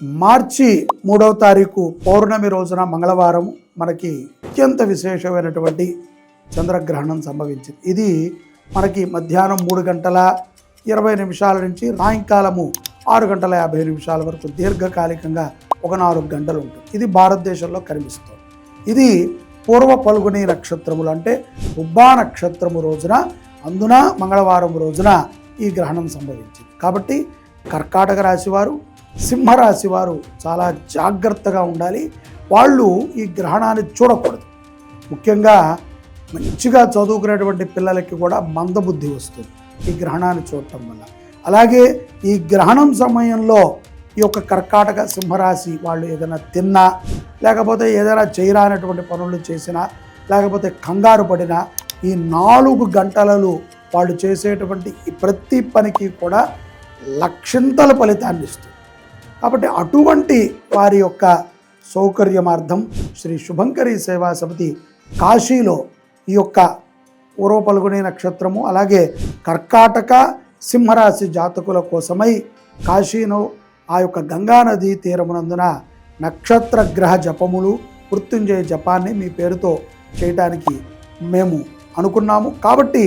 మార్చి 3వ తారీఖు పౌర్ణమి రోజున మంగళవారం మనకి అత్యంత విశేషమైనటువంటి చంద్రగ్రహణం సంభవించింది. ఇది మనకి మధ్యాహ్నం 3:20 నుంచి సాయంకాలము 6:50 వరకు దీర్ఘకాలికంగా ఒక 4 గంటలు ఉంటుంది. ఇది భారతదేశంలో కనిపిస్తుంది. ఇది పూర్వ పల్గుని నక్షత్రములు అంటే ఉబ్బా నక్షత్రము రోజున అందున మంగళవారం రోజున ఈ గ్రహణం సంభవించింది. కాబట్టి కర్కాటక రాశి వారు, సింహరాశి వారు చాలా జాగ్రత్తగా ఉండాలి. వాళ్ళు ఈ గ్రహణాన్ని చూడకూడదు. ముఖ్యంగా మంచిగా చదువుకునేటువంటి పిల్లలకి కూడా మందబుద్ధి వస్తుంది ఈ గ్రహణాన్ని చూడటం వల్ల. అలాగే ఈ గ్రహణం సమయంలో ఈ యొక్క కర్కాటక సింహరాశి వాళ్ళు ఏదైనా తిన్నా, లేకపోతే ఏదైనా చేయరానటువంటి పనులు చేసినా, లేకపోతే కంగారు పడినా ఈ 4 గంటలలో వాళ్ళు చేసేటువంటి ఈ ప్రతి పనికి కూడా లక్షంతల ఫలితాన్ని ఇస్తుంది. కాబట్టి అటువంటి వారి యొక్క సౌకర్యమార్థం శ్రీ శుభంకరి సేవా సమితి కాశీలో ఈ యొక్క పూర్వ పల్గుని నక్షత్రము అలాగే కర్కాటక సింహరాశి జాతకుల కోసమై కాశీలో ఆ యొక్క గంగానదీ తీరమునందున నక్షత్ర గ్రహ జపములు, మృత్యుంజయ జపాన్ని మీ పేరుతో చేయడానికి మేము అనుకున్నాము. కాబట్టి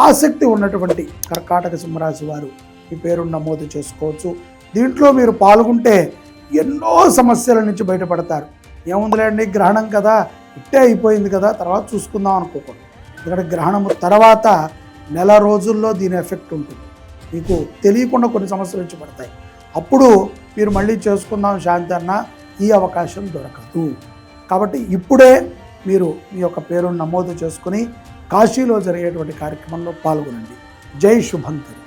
ఆసక్తి ఉన్నటువంటి కర్కాటక సింహరాశి వారు మీ పేరును నమోదు చేసుకోవచ్చు. దీంట్లో మీరు పాల్గొంటే ఎన్నో సమస్యల నుంచి బయటపడతారు. ఏముందిలేండి, గ్రహణం కదా, ఇట్టే అయిపోయింది కదా, తర్వాత చూసుకుందాం అనుకోకూడదు. ఇక్కడ గ్రహణము తర్వాత నెల రోజుల్లో దీని ఎఫెక్ట్ ఉంటుంది. మీకు తెలియకుండా కొన్ని సమస్యలు వచ్చి పడతాయి. అప్పుడు మీరు మళ్ళీ చేసుకుందాం శాంతి అన్న ఈ అవకాశం దొరకదు. కాబట్టి ఇప్పుడే మీరు మీ యొక్క పేరును నమోదు చేసుకుని కాశీలో జరిగేటువంటి కార్యక్రమంలో పాల్గొనండి. జై శుభంకరి.